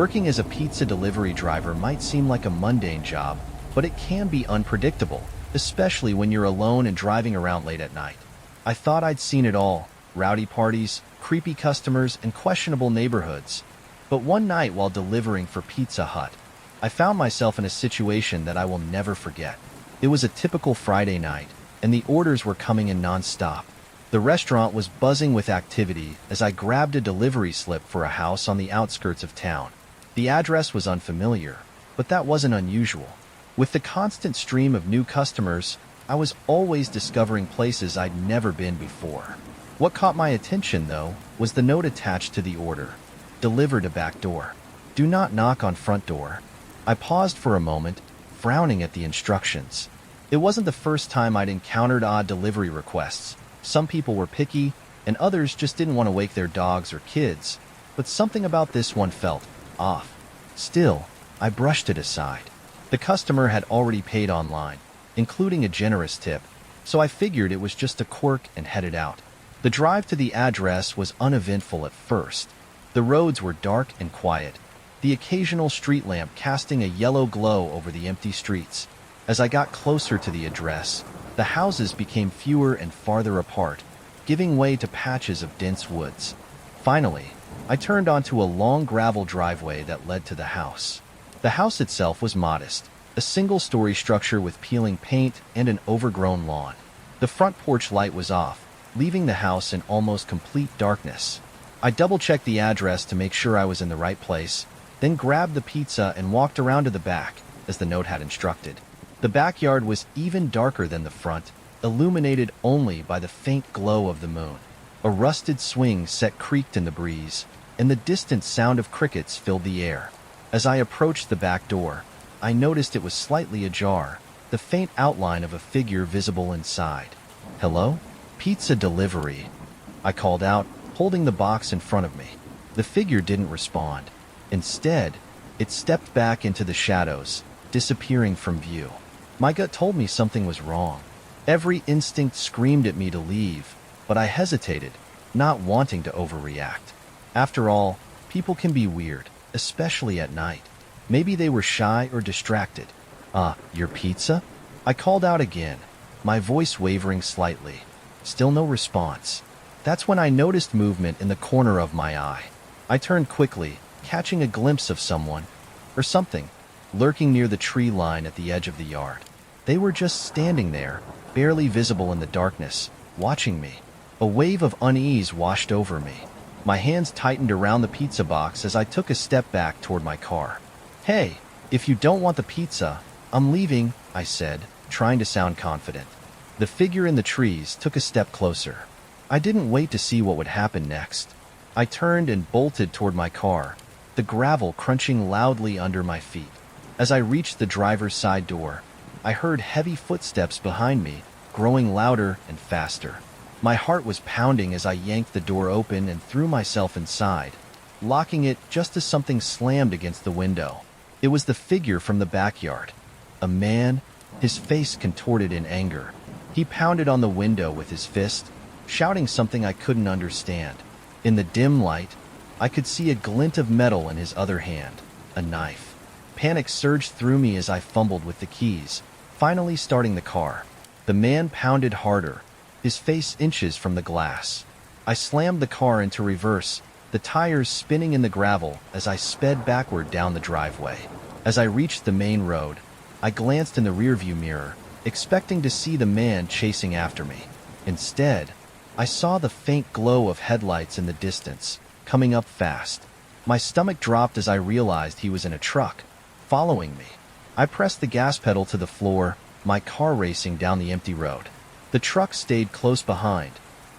Working as a pizza delivery driver might seem like a mundane job, but it can be unpredictable, especially when you're alone and driving around late at night. I thought I'd seen it all: rowdy parties, creepy customers, and questionable neighborhoods. But one night while delivering for Pizza Hut, I found myself in a situation that I will never forget. It was a typical Friday night, and the orders were coming in non-stop. The restaurant was buzzing with activity as I grabbed a delivery slip for a house on the outskirts of town. The address was unfamiliar, but that wasn't unusual. With the constant stream of new customers, I was always discovering places I'd never been before. What caught my attention, though, was the note attached to the order: "Deliver to back door. Do not knock on front door." I paused for a moment, frowning at the instructions. It wasn't the first time I'd encountered odd delivery requests. Some people were picky, and others just didn't want to wake their dogs or kids, but something about this one felt off. Still, I brushed it aside. The customer had already paid online, including a generous tip, so I figured it was just a quirk and headed out. The drive to the address was uneventful at first. The roads were dark and quiet, the occasional street lamp casting a yellow glow over the empty streets. As I got closer to the address, the houses became fewer and farther apart, giving way to patches of dense woods. Finally, I turned onto a long gravel driveway that led to the house. The house itself was modest, a single-story structure with peeling paint and an overgrown lawn. The front porch light was off, leaving the house in almost complete darkness. I double-checked the address to make sure I was in the right place, then grabbed the pizza and walked around to the back, as the note had instructed. The backyard was even darker than the front, illuminated only by the faint glow of the moon. A rusted swing set creaked in the breeze, and the distant sound of crickets filled the air. As I approached the back door, I noticed it was slightly ajar, the faint outline of a figure visible inside. "Hello? Pizza delivery," I called out, holding the box in front of me. The figure didn't respond. Instead, it stepped back into the shadows, disappearing from view. My gut told me something was wrong. Every instinct screamed at me to leave, but I hesitated, not wanting to overreact. After all, people can be weird, especially at night. Maybe they were shy or distracted. Your pizza?" I called out again, my voice wavering slightly. Still no response. That's when I noticed movement in the corner of my eye. I turned quickly, catching a glimpse of someone, or something, lurking near the tree line at the edge of the yard. They were just standing there, barely visible in the darkness, watching me. A wave of unease washed over me. My hands tightened around the pizza box as I took a step back toward my car. "Hey, if you don't want the pizza, I'm leaving," I said, trying to sound confident. The figure in the trees took a step closer. I didn't wait to see what would happen next. I turned and bolted toward my car, the gravel crunching loudly under my feet. As I reached the driver's side door, I heard heavy footsteps behind me, growing louder and faster. My heart was pounding as I yanked the door open and threw myself inside, locking it just as something slammed against the window. It was the figure from the backyard. A man, his face contorted in anger. He pounded on the window with his fist, shouting something I couldn't understand. In the dim light, I could see a glint of metal in his other hand, a knife. Panic surged through me as I fumbled with the keys, finally starting the car. The man pounded harder, his face inches from the glass. I slammed the car into reverse, the tires spinning in the gravel as I sped backward down the driveway. As I reached the main road, I glanced in the rearview mirror, expecting to see the man chasing after me. Instead, I saw the faint glow of headlights in the distance, coming up fast. My stomach dropped as I realized he was in a truck, following me. I pressed the gas pedal to the floor, my car racing down the empty road. The truck stayed close behind,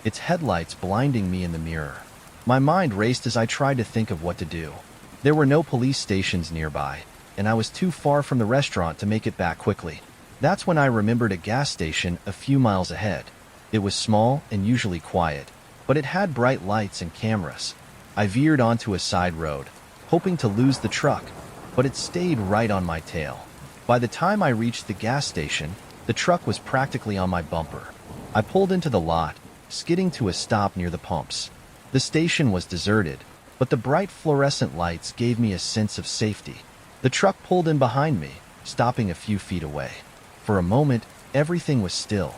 its headlights blinding me in the mirror. My mind raced as I tried to think of what to do. There were no police stations nearby, and I was too far from the restaurant to make it back quickly. That's when I remembered a gas station a few miles ahead. It was small and usually quiet, but it had bright lights and cameras. I veered onto a side road, hoping to lose the truck, but it stayed right on my tail. By the time I reached the gas station, the truck was practically on my bumper. I pulled into the lot, skidding to a stop near the pumps. The station was deserted, but the bright fluorescent lights gave me a sense of safety. The truck pulled in behind me, stopping a few feet away. For a moment, everything was still.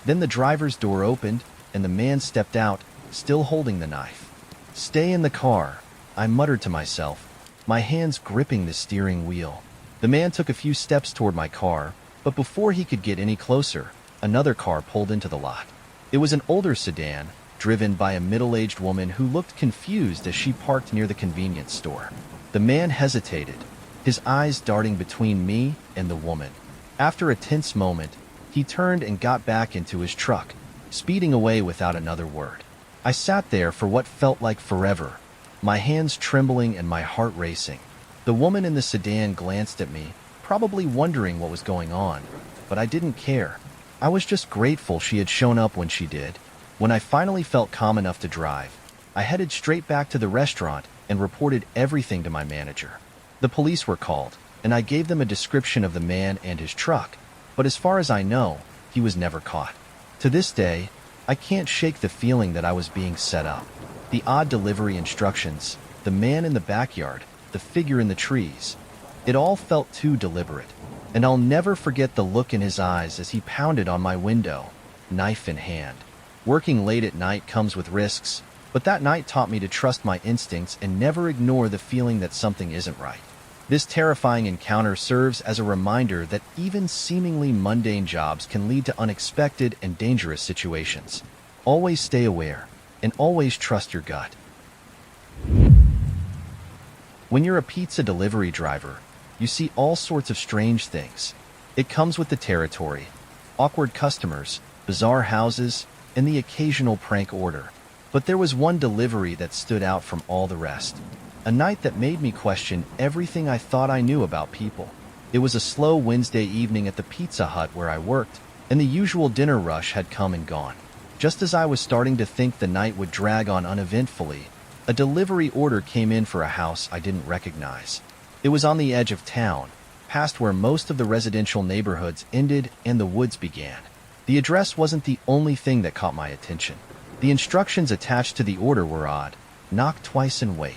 Then the driver's door opened, and the man stepped out, still holding the knife. "Stay in the car," I muttered to myself, my hands gripping the steering wheel. The man took a few steps toward my car, but before he could get any closer, another car pulled into the lot. It was an older sedan, driven by a middle-aged woman who looked confused as she parked near the convenience store. The man hesitated, his eyes darting between me and the woman. After a tense moment, he turned and got back into his truck, speeding away without another word. I sat there for what felt like forever, my hands trembling and my heart racing. The woman in the sedan glanced at me, probably wondering what was going on, but I didn't care. I was just grateful she had shown up when she did. When I finally felt calm enough to drive, I headed straight back to the restaurant and reported everything to my manager. The police were called, and I gave them a description of the man and his truck, but as far as I know, he was never caught. To this day, I can't shake the feeling that I was being set up. The odd delivery instructions, the man in the backyard, the figure in the trees. It all felt too deliberate, and I'll never forget the look in his eyes as he pounded on my window, knife in hand. Working late at night comes with risks, but that night taught me to trust my instincts and never ignore the feeling that something isn't right. This terrifying encounter serves as a reminder that even seemingly mundane jobs can lead to unexpected and dangerous situations. Always stay aware, and always trust your gut. When you're a pizza delivery driver, you see all sorts of strange things. It comes with the territory: awkward customers, bizarre houses, and the occasional prank order. But there was one delivery that stood out from all the rest. A night that made me question everything I thought I knew about people. It was a slow Wednesday evening at the Pizza Hut where I worked, and the usual dinner rush had come and gone. Just as I was starting to think the night would drag on uneventfully, a delivery order came in for a house I didn't recognize. It was on the edge of town, past where most of the residential neighborhoods ended and the woods began. The address wasn't the only thing that caught my attention. The instructions attached to the order were odd. Knock twice and wait.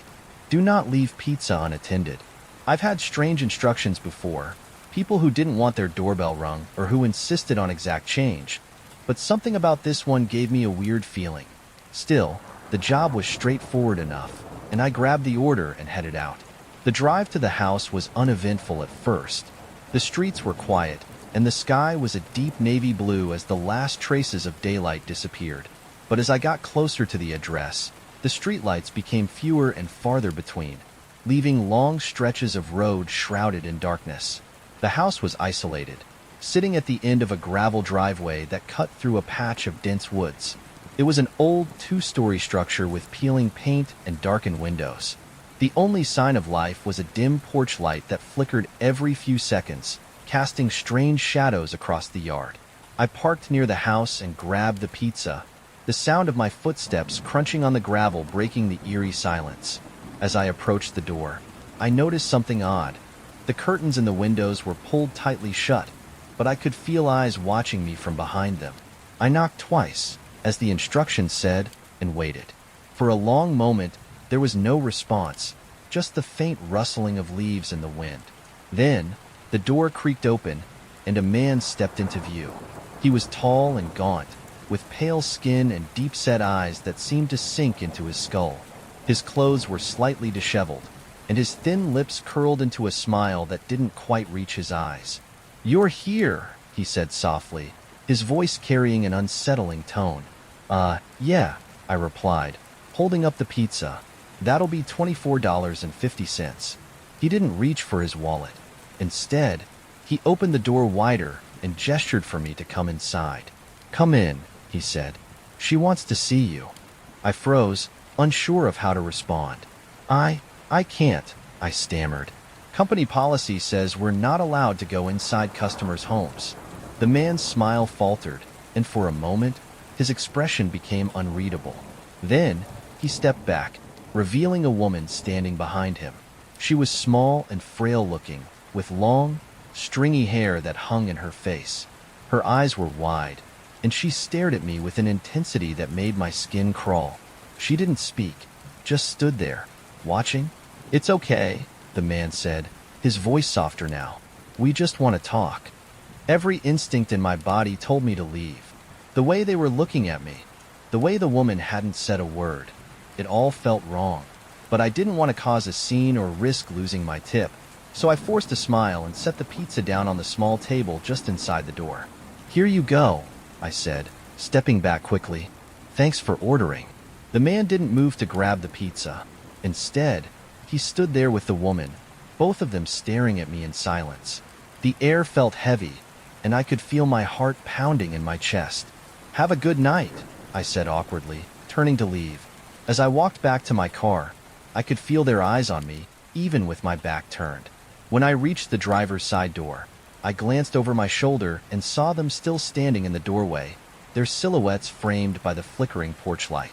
Do not leave pizza unattended. I've had strange instructions before, people who didn't want their doorbell rung or who insisted on exact change, but something about this one gave me a weird feeling. Still, the job was straightforward enough, and I grabbed the order and headed out. The drive to the house was uneventful at first. The streets were quiet, and the sky was a deep navy blue as the last traces of daylight disappeared. But as I got closer to the address, the streetlights became fewer and farther between, leaving long stretches of road shrouded in darkness. The house was isolated, sitting at the end of a gravel driveway that cut through a patch of dense woods. It was an old two-story structure with peeling paint and darkened windows. The only sign of life was a dim porch light that flickered every few seconds, casting strange shadows across the yard. I parked near the house and grabbed the pizza, the sound of my footsteps crunching on the gravel breaking the eerie silence. As I approached the door, I noticed something odd. The curtains in the windows were pulled tightly shut, but I could feel eyes watching me from behind them. I knocked twice, as the instructions said, and waited. For a long moment, there was no response, just the faint rustling of leaves in the wind. Then, the door creaked open, and a man stepped into view. He was tall and gaunt, with pale skin and deep-set eyes that seemed to sink into his skull. His clothes were slightly disheveled, and his thin lips curled into a smile that didn't quite reach his eyes. "You're here," he said softly, his voice carrying an unsettling tone. Yeah," I replied, holding up the pizza. "That'll be $24.50. He didn't reach for his wallet. Instead, he opened the door wider and gestured for me to come inside. "Come in," he said. "She wants to see you." I froze, unsure of how to respond. I can't," I stammered. "Company policy says we're not allowed to go inside customers' homes." The man's smile faltered, and for a moment, his expression became unreadable. Then, he stepped back, revealing a woman standing behind him. She was small and frail-looking, with long, stringy hair that hung in her face. Her eyes were wide, and she stared at me with an intensity that made my skin crawl. She didn't speak, just stood there, Watching? It's okay, the man said, his voice softer now. We just want to talk. Every instinct in my body told me to leave. The way they were looking at me, the way the woman hadn't said a word, it all felt wrong. But I didn't want to cause a scene or risk losing my tip, so I forced a smile and set the pizza down on the small table just inside the door. Here you go, I said, stepping back quickly. Thanks for ordering. The man didn't move to grab the pizza. Instead, he stood there with the woman, both of them staring at me in silence. The air felt heavy, and I could feel my heart pounding in my chest. Have a good night, I said awkwardly, turning to leave. As I walked back to my car, I could feel their eyes on me, even with my back turned. When I reached the driver's side door, I glanced over my shoulder and saw them still standing in the doorway, their silhouettes framed by the flickering porch light.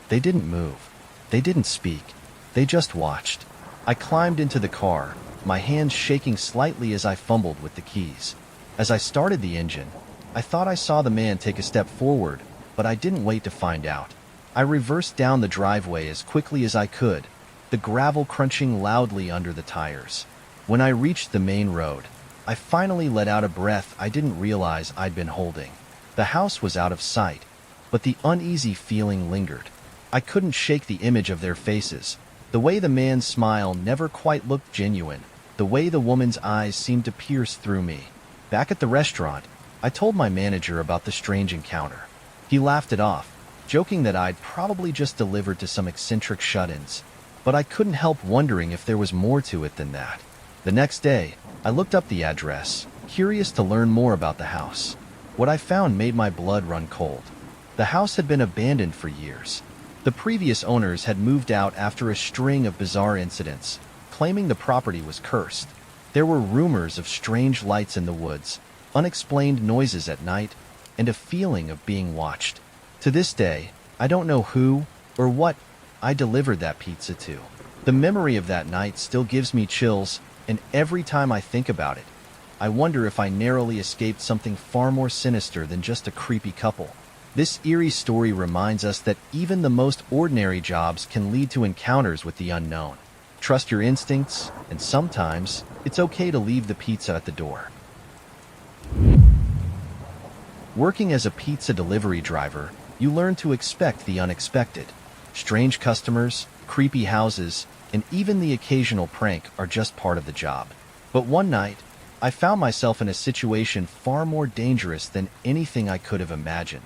They didn't move. They didn't speak. They just watched. I climbed into the car, my hands shaking slightly as I fumbled with the keys. As I started the engine, I thought I saw the man take a step forward, but I didn't wait to find out. I reversed down the driveway as quickly as I could, the gravel crunching loudly under the tires. When I reached the main road, I finally let out a breath I didn't realize I'd been holding. The house was out of sight, but the uneasy feeling lingered. I couldn't shake the image of their faces. The way the man's smile never quite looked genuine, the way the woman's eyes seemed to pierce through me. Back at the restaurant, I told my manager about the strange encounter. He laughed it off, joking that I'd probably just delivered to some eccentric shut-ins. But I couldn't help wondering if there was more to it than that. The next day, I looked up the address, curious to learn more about the house. What I found made my blood run cold. The house had been abandoned for years. The previous owners had moved out after a string of bizarre incidents, claiming the property was cursed. There were rumors of strange lights in the woods, unexplained noises at night, and a feeling of being watched. To this day, I don't know who or what I delivered that pizza to. The memory of that night still gives me chills, and every time I think about it, I wonder if I narrowly escaped something far more sinister than just a creepy couple. This eerie story reminds us that even the most ordinary jobs can lead to encounters with the unknown. Trust your instincts, and sometimes it's okay to leave the pizza at the door. Working as a pizza delivery driver, you learn to expect the unexpected. Strange customers, creepy houses, and even the occasional prank are just part of the job. But one night, I found myself in a situation far more dangerous than anything I could have imagined.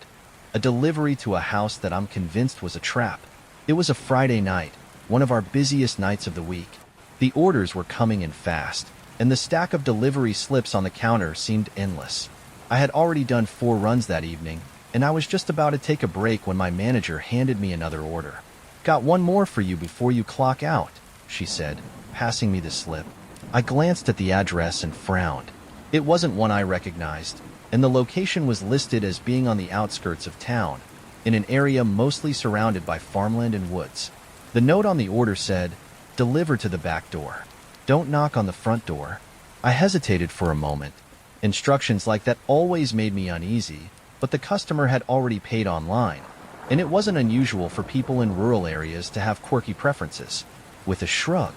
A delivery to a house that I'm convinced was a trap. It was a Friday night, one of our busiest nights of the week. The orders were coming in fast, and the stack of delivery slips on the counter seemed endless. I had already done 4 runs that evening, and I was just about to take a break when my manager handed me another order. Got one more for you before you clock out, she said, passing me the slip. I glanced at the address and frowned. It wasn't one I recognized, and the location was listed as being on the outskirts of town, in an area mostly surrounded by farmland and woods. The note on the order said, "Deliver to the back door. Don't knock on the front door." I hesitated for a moment. Instructions like that always made me uneasy, but the customer had already paid online, and it wasn't unusual for people in rural areas to have quirky preferences. With a shrug,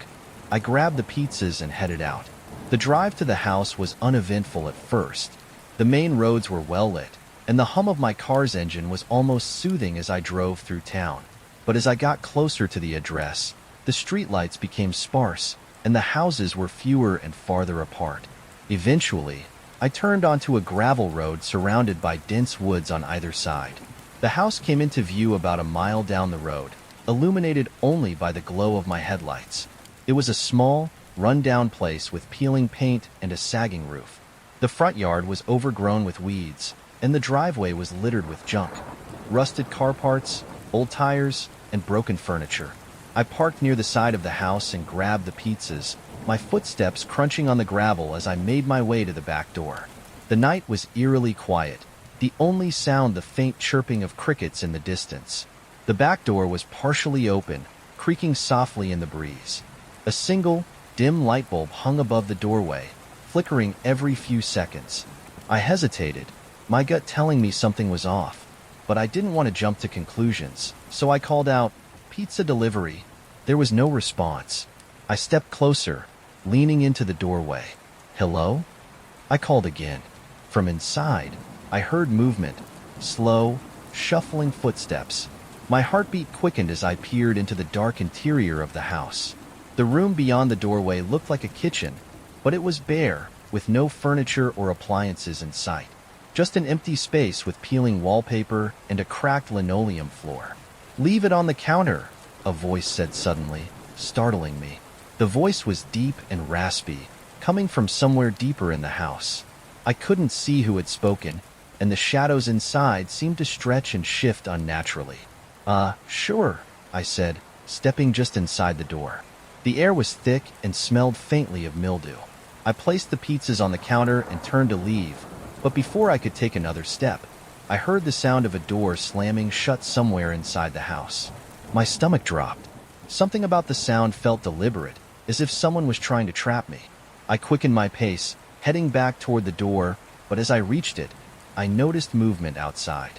I grabbed the pizzas and headed out. The drive to the house was uneventful at first. The main roads were well lit, and the hum of my car's engine was almost soothing as I drove through town. But as I got closer to the address, the streetlights became sparse, and the houses were fewer and farther apart. Eventually, I turned onto a gravel road surrounded by dense woods on either side. The house came into view about a mile down the road, illuminated only by the glow of my headlights. It was a small, run-down place with peeling paint and a sagging roof. The front yard was overgrown with weeds, and the driveway was littered with junk. Rusted car parts, old tires, and broken furniture. I parked near the side of the house and grabbed the pizzas, my footsteps crunching on the gravel as I made my way to the back door. The night was eerily quiet, the only sound the faint chirping of crickets in the distance. The back door was partially open, creaking softly in the breeze. A single, dim light bulb hung above the doorway, flickering every few seconds. I hesitated, my gut telling me something was off, but I didn't want to jump to conclusions, so I called out, "Pizza delivery." There was no response. I stepped closer, leaning into the doorway. "Hello?" I called again. From inside, I heard movement, slow, shuffling footsteps. My heartbeat quickened as I peered into the dark interior of the house. The room beyond the doorway looked like a kitchen, but it was bare, with no furniture or appliances in sight. Just an empty space with peeling wallpaper and a cracked linoleum floor. "Leave it on the counter," a voice said suddenly, startling me. The voice was deep and raspy, coming from somewhere deeper in the house. I couldn't see who had spoken, and the shadows inside seemed to stretch and shift unnaturally. Sure," I said, stepping just inside the door. The air was thick and smelled faintly of mildew. I placed the pizzas on the counter and turned to leave, but before I could take another step, I heard the sound of a door slamming shut somewhere inside the house. My stomach dropped. Something about the sound felt deliberate, as if someone was trying to trap me. I quickened my pace, heading back toward the door, but as I reached it, I noticed movement outside.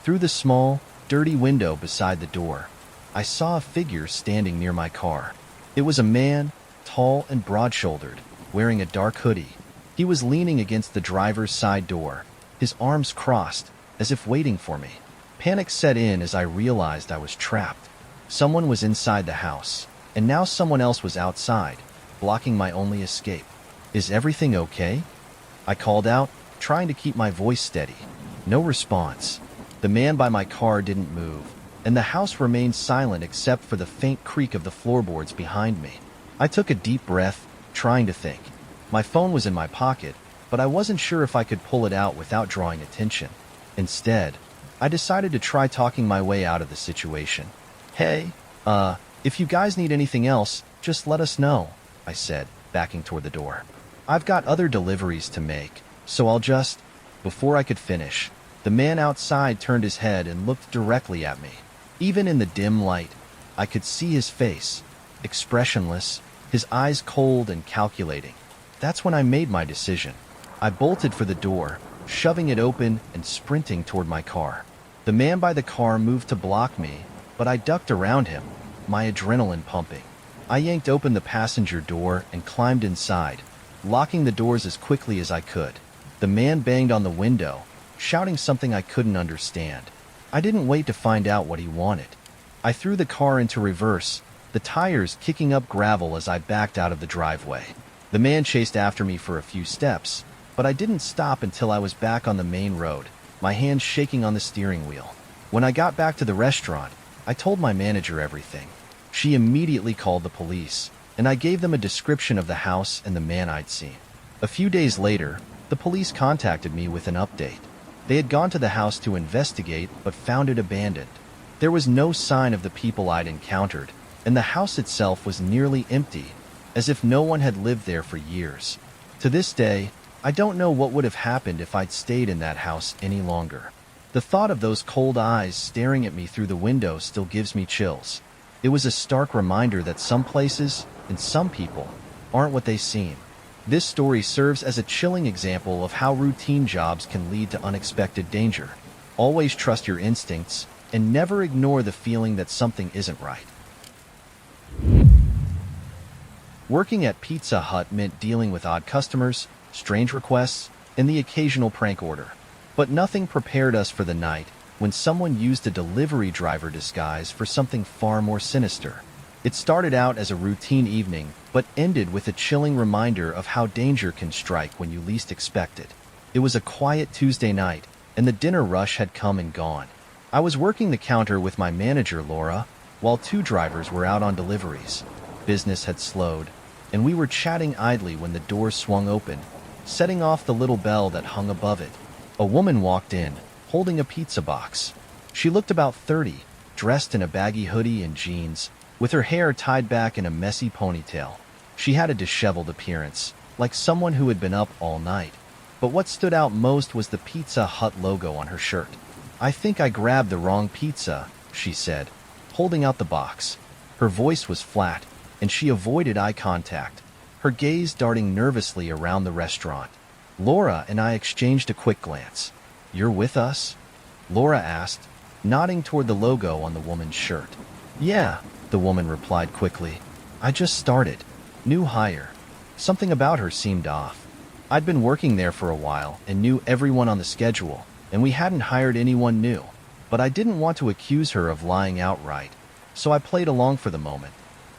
Through the small, dirty window beside the door, I saw a figure standing near my car. It was a man, tall and broad-shouldered, wearing a dark hoodie. He was leaning against the driver's side door, his arms crossed, as if waiting for me. Panic set in as I realized I was trapped. Someone was inside the house, and now someone else was outside, blocking my only escape. "Is everything okay?" I called out, trying to keep my voice steady. No response. The man by my car didn't move, and the house remained silent except for the faint creak of the floorboards behind me. I took a deep breath, trying to think. My phone was in my pocket, but I wasn't sure if I could pull it out without drawing attention. Instead, I decided to try talking my way out of the situation. "Hey, if you guys need anything else, just let us know," I said, backing toward the door. "I've got other deliveries to make, so I'll just—" Before I could finish, the man outside turned his head and looked directly at me. Even in the dim light, I could see his face, expressionless, his eyes cold and calculating. That's when I made my decision. I bolted for the door, shoving it open and sprinting toward my car. The man by the car moved to block me, but I ducked around him, my adrenaline pumping. I yanked open the passenger door and climbed inside, locking the doors as quickly as I could. The man banged on the window, shouting something I couldn't understand. I didn't wait to find out what he wanted. I threw the car into reverse, the tires kicking up gravel as I backed out of the driveway. The man chased after me for a few steps, but I didn't stop until I was back on the main road, my hands shaking on the steering wheel. When I got back to the restaurant, I told my manager everything. She immediately called the police, and I gave them a description of the house and the man I'd seen. A few days later, the police contacted me with an update. They had gone to the house to investigate, but found it abandoned. There was no sign of the people I'd encountered, and the house itself was nearly empty, as if no one had lived there for years. To this day, I don't know what would have happened if I'd stayed in that house any longer. The thought of those cold eyes staring at me through the window still gives me chills. It was a stark reminder that some places, and some people, aren't what they seem. This story serves as a chilling example of how routine jobs can lead to unexpected danger. Always trust your instincts, and never ignore the feeling that something isn't right. Working at Pizza Hut meant dealing with odd customers, strange requests, and the occasional prank order. But nothing prepared us for the night when someone used a delivery driver disguise for something far more sinister. It started out as a routine evening, but ended with a chilling reminder of how danger can strike when you least expect it. It was a quiet Tuesday night, and the dinner rush had come and gone. I was working the counter with my manager, Laura, while two drivers were out on deliveries. Business had slowed, and we were chatting idly when the door swung open, setting off the little bell that hung above it. A woman walked in, holding a pizza box. She looked about 30, dressed in a baggy hoodie and jeans, with her hair tied back in a messy ponytail. She had a disheveled appearance, like someone who had been up all night. But what stood out most was the Pizza Hut logo on her shirt. "I think I grabbed the wrong pizza," she said, holding out the box. Her voice was flat, and she avoided eye contact, her gaze darting nervously around the restaurant. Laura and I exchanged a quick glance. "You're with us?" Laura asked, nodding toward the logo on the woman's shirt. "Yeah, the woman replied quickly. I just started. New hire. Something about her seemed off. I'd been working there for a while and knew everyone on the schedule, and we hadn't hired anyone new. But I didn't want to accuse her of lying outright, so I played along for the moment.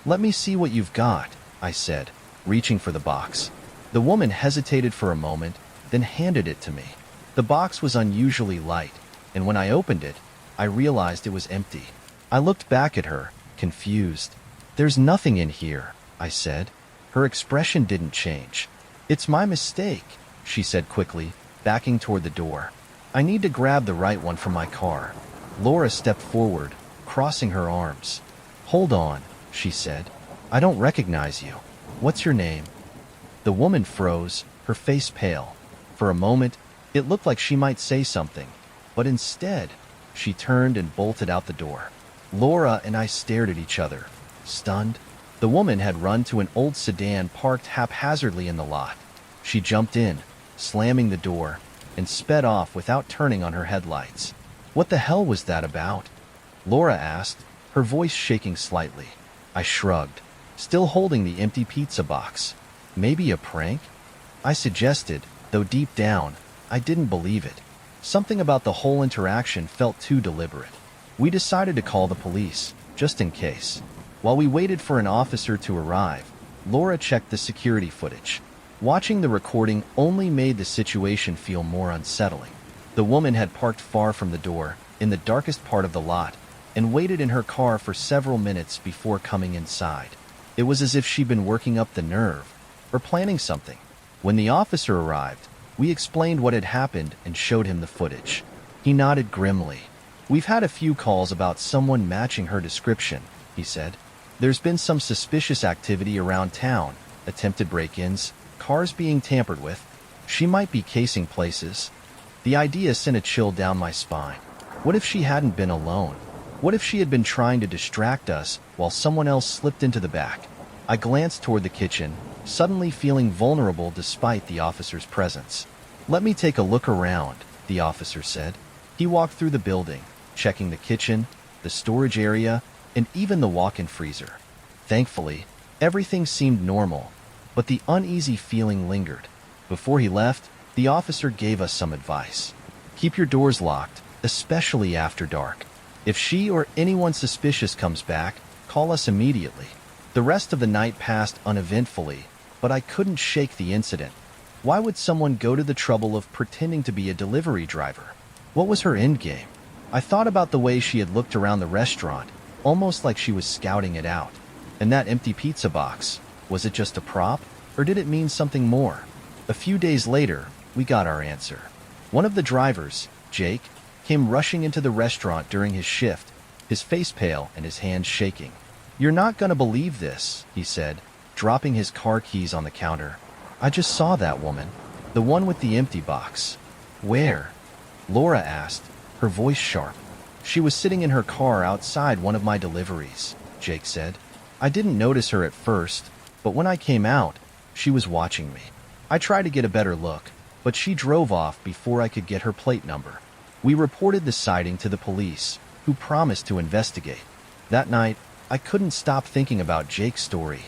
Let me see what you've got, I said, reaching for the box. The woman hesitated for a moment, then handed it to me. The box was unusually light, and when I opened it, I realized it was empty. I looked back at her, confused. There's nothing in here, I said. Her expression didn't change. It's my mistake, she said quickly, backing toward the door. I need to grab the right one from my car. Laura stepped forward, crossing her arms. Hold on, she said. I don't recognize you. What's your name? The woman froze, her face pale. For a moment, it looked like she might say something, but instead, she turned and bolted out the door. Laura and I stared at each other, stunned. The woman had run to an old sedan parked haphazardly in the lot. She jumped in, slamming the door, and sped off without turning on her headlights. What the hell was that about? Laura asked, her voice shaking slightly. I shrugged, still holding the empty pizza box. Maybe a prank? I suggested, though deep down, I didn't believe it. Something about the whole interaction felt too deliberate. We decided to call the police, just in case. While we waited for an officer to arrive, Laura checked the security footage. Watching the recording only made the situation feel more unsettling. The woman had parked far from the door, in the darkest part of the lot, and waited in her car for several minutes before coming inside. It was as if she'd been working up the nerve, or planning something. When the officer arrived, we explained what had happened and showed him the footage. He nodded grimly. We've had a few calls about someone matching her description, he said. There's been some suspicious activity around town, attempted break-ins, cars being tampered with. She might be casing places. The idea sent a chill down my spine. What if she hadn't been alone? What if she had been trying to distract us while someone else slipped into the back? I glanced toward the kitchen, suddenly feeling vulnerable despite the officer's presence. Let me take a look around, the officer said. He walked through the building, checking the kitchen, the storage area, and even the walk-in freezer. Thankfully, everything seemed normal, but the uneasy feeling lingered. Before he left, the officer gave us some advice. Keep your doors locked, especially after dark. If she or anyone suspicious comes back, call us immediately. The rest of the night passed uneventfully, but I couldn't shake the incident. Why would someone go to the trouble of pretending to be a delivery driver? What was her endgame? I thought about the way she had looked around the restaurant, almost like she was scouting it out. And that empty pizza box, was it just a prop, or did it mean something more? A few days later, we got our answer. One of the drivers, Jake, came rushing into the restaurant during his shift, his face pale and his hands shaking. You're not gonna believe this, he said, dropping his car keys on the counter. I just saw that woman, the one with the empty box. Where? Laura asked, her voice sharp. She was sitting in her car outside one of my deliveries, Jake said. I didn't notice her at first, but when I came out, she was watching me. I tried to get a better look, but she drove off before I could get her plate number. We reported the sighting to the police, who promised to investigate. That night, I couldn't stop thinking about Jake's story.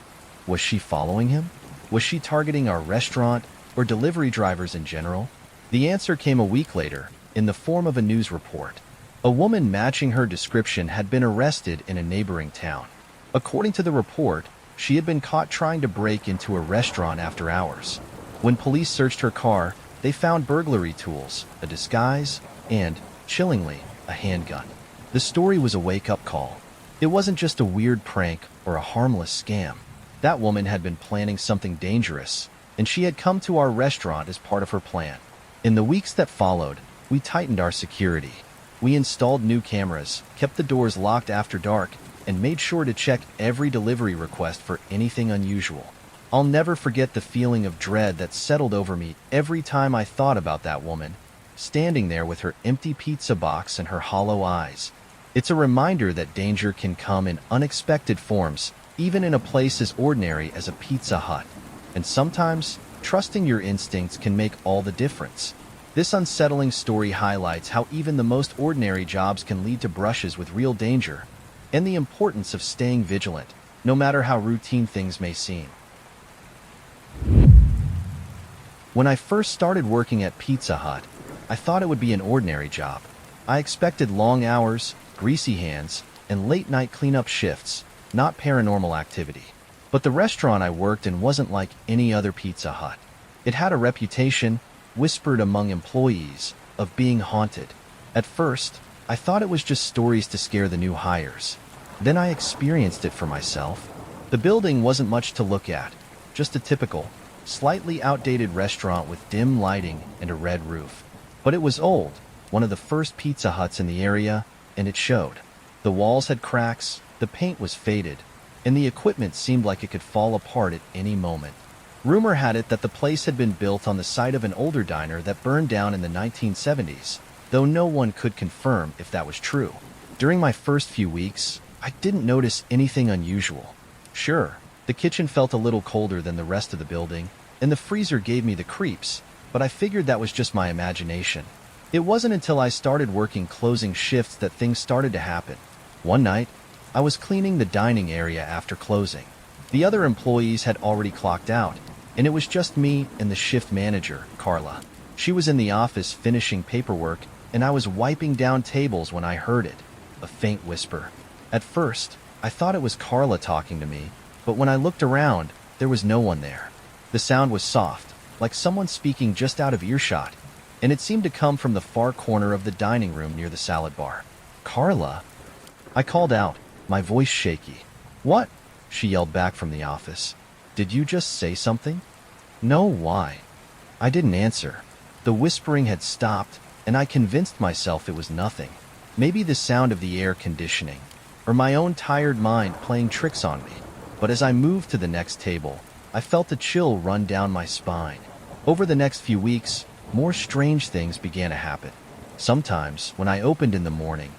Was she following him? Was she targeting our restaurant or delivery drivers in general? The answer came a week later, in the form of a news report. A woman matching her description had been arrested in a neighboring town. According to the report, she had been caught trying to break into a restaurant after hours. When police searched her car, they found burglary tools, a disguise, and, chillingly, a handgun. The story was a wake-up call. It wasn't just a weird prank or a harmless scam. That woman had been planning something dangerous, and she had come to our restaurant as part of her plan. In the weeks that followed, we tightened our security. We installed new cameras, kept the doors locked after dark, and made sure to check every delivery request for anything unusual. I'll never forget the feeling of dread that settled over me every time I thought about that woman, standing there with her empty pizza box and her hollow eyes. It's a reminder that danger can come in unexpected forms, even in a place as ordinary as a Pizza Hut. And sometimes, trusting your instincts can make all the difference. This unsettling story highlights how even the most ordinary jobs can lead to brushes with real danger. and the importance of staying vigilant, no matter how routine things may seem. When I first started working at Pizza Hut, I thought it would be an ordinary job. I expected long hours, greasy hands, and late-night cleanup shifts, not paranormal activity. But the restaurant I worked in wasn't like any other Pizza Hut. It had a reputation, whispered among employees, of being haunted. At first, I thought it was just stories to scare the new hires. Then I experienced it for myself. The building wasn't much to look at, just a typical, slightly outdated restaurant with dim lighting and a red roof. But it was old, one of the first Pizza Huts in the area, and it showed. The walls had cracks, the paint was faded, and the equipment seemed like it could fall apart at any moment. Rumor had it that the place had been built on the site of an older diner that burned down in the 1970s, though no one could confirm if that was true. During my first few weeks, I didn't notice anything unusual. Sure, the kitchen felt a little colder than the rest of the building, and the freezer gave me the creeps, but I figured that was just my imagination. It wasn't until I started working closing shifts that things started to happen. One night, I was cleaning the dining area after closing. The other employees had already clocked out, and it was just me and the shift manager, Carla. She was in the office finishing paperwork, and I was wiping down tables when I heard it, a faint whisper. At first, I thought it was Carla talking to me, but when I looked around, there was no one there. The sound was soft, like someone speaking just out of earshot, and it seemed to come from the far corner of the dining room near the salad bar. "Carla?" I called out, my voice shaky. "What?" she yelled back from the office. "Did you just say something?" "No, why?" I didn't answer. The whispering had stopped, and I convinced myself it was nothing. Maybe the sound of the air conditioning, or my own tired mind playing tricks on me. But as I moved to the next table, I felt a chill run down my spine. Over the next few weeks, more strange things began to happen. Sometimes, when I opened in the morning,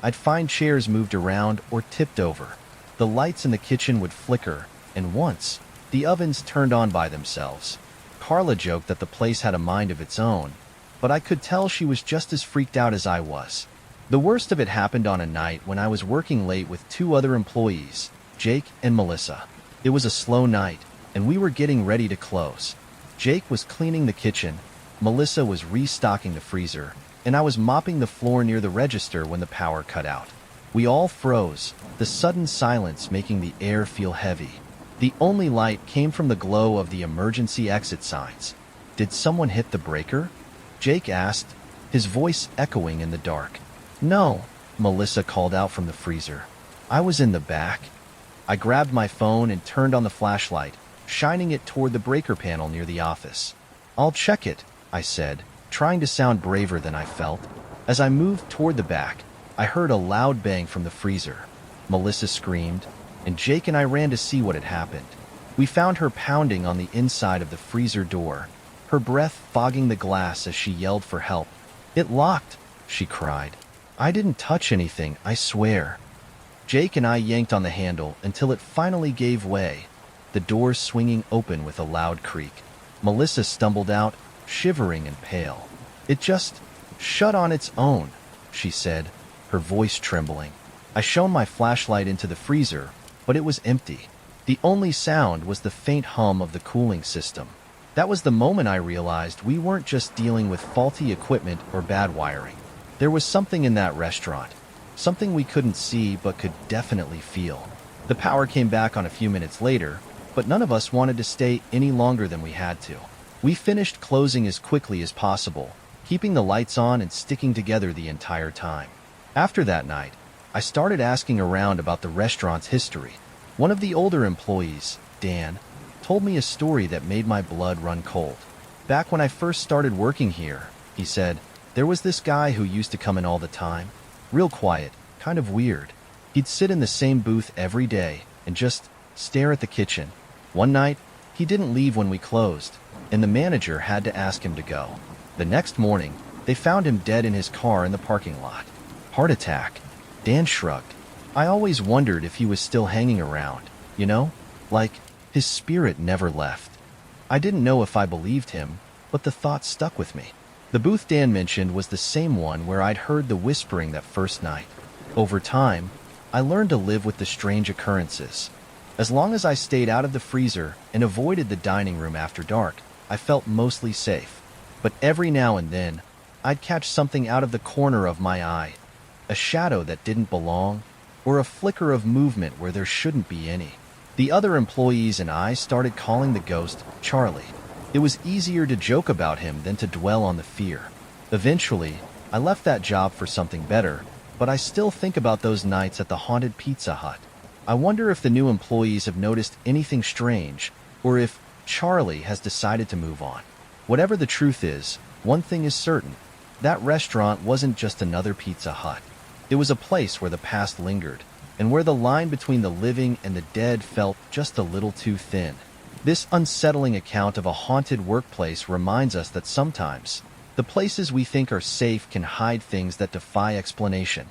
I'd find chairs moved around or tipped over. The lights in the kitchen would flicker, and once, the ovens turned on by themselves. Carla joked that the place had a mind of its own, but I could tell she was just as freaked out as I was. The worst of it happened on a night when I was working late with two other employees, Jake and Melissa. It was a slow night, and we were getting ready to close. Jake was cleaning the kitchen, Melissa was restocking the freezer, and I was mopping the floor near the register when the power cut out. We all froze, the sudden silence making the air feel heavy. The only light came from the glow of the emergency exit signs. "Did someone hit the breaker?" Jake asked, his voice echoing in the dark. "No," Melissa called out from the freezer. "I was in the back." I grabbed my phone and turned on the flashlight, shining it toward the breaker panel near the office. "I'll check it," I said, trying to sound braver than I felt. As I moved toward the back, I heard a loud bang from the freezer. Melissa screamed, and Jake and I ran to see what had happened. We found her pounding on the inside of the freezer door, her breath fogging the glass as she yelled for help. "It locked," she cried. "I didn't touch anything, I swear." Jake and I yanked on the handle until it finally gave way, the door swinging open with a loud creak. Melissa stumbled out, shivering and pale. "It just shut on its own," she said, her voice trembling. I shone my flashlight into the freezer, but it was empty. The only sound was the faint hum of the cooling system. That was the moment I realized we weren't just dealing with faulty equipment or bad wiring. There was something in that restaurant, something we couldn't see but could definitely feel. The power came back on a few minutes later, but none of us wanted to stay any longer than we had to. We finished closing as quickly as possible, keeping the lights on and sticking together the entire time. After that night, I started asking around about the restaurant's history. One of the older employees, Dan, told me a story that made my blood run cold. "Back when I first started working here," he said, "there was this guy who used to come in all the time. Real quiet, kind of weird. He'd sit in the same booth every day and just stare at the kitchen. One night, he didn't leave when we closed, and the manager had to ask him to go. The next morning, they found him dead in his car in the parking lot. Heart attack." Dan shrugged. "I always wondered if he was still hanging around, you know? Like, his spirit never left." I didn't know if I believed him, but the thought stuck with me. The booth Dan mentioned was the same one where I'd heard the whispering that first night. Over time, I learned to live with the strange occurrences. As long as I stayed out of the freezer and avoided the dining room after dark, I felt mostly safe. But every now and then, I'd catch something out of the corner of my eye, a shadow that didn't belong, or a flicker of movement where there shouldn't be any. The other employees and I started calling the ghost Charlie. It was easier to joke about him than to dwell on the fear. Eventually, I left that job for something better, but I still think about those nights at the haunted Pizza Hut. I wonder if the new employees have noticed anything strange, or if Charlie has decided to move on. Whatever the truth is, one thing is certain. That restaurant wasn't just another Pizza Hut. It was a place where the past lingered, and where the line between the living and the dead felt just a little too thin. This unsettling account of a haunted workplace reminds us that sometimes, the places we think are safe can hide things that defy explanation.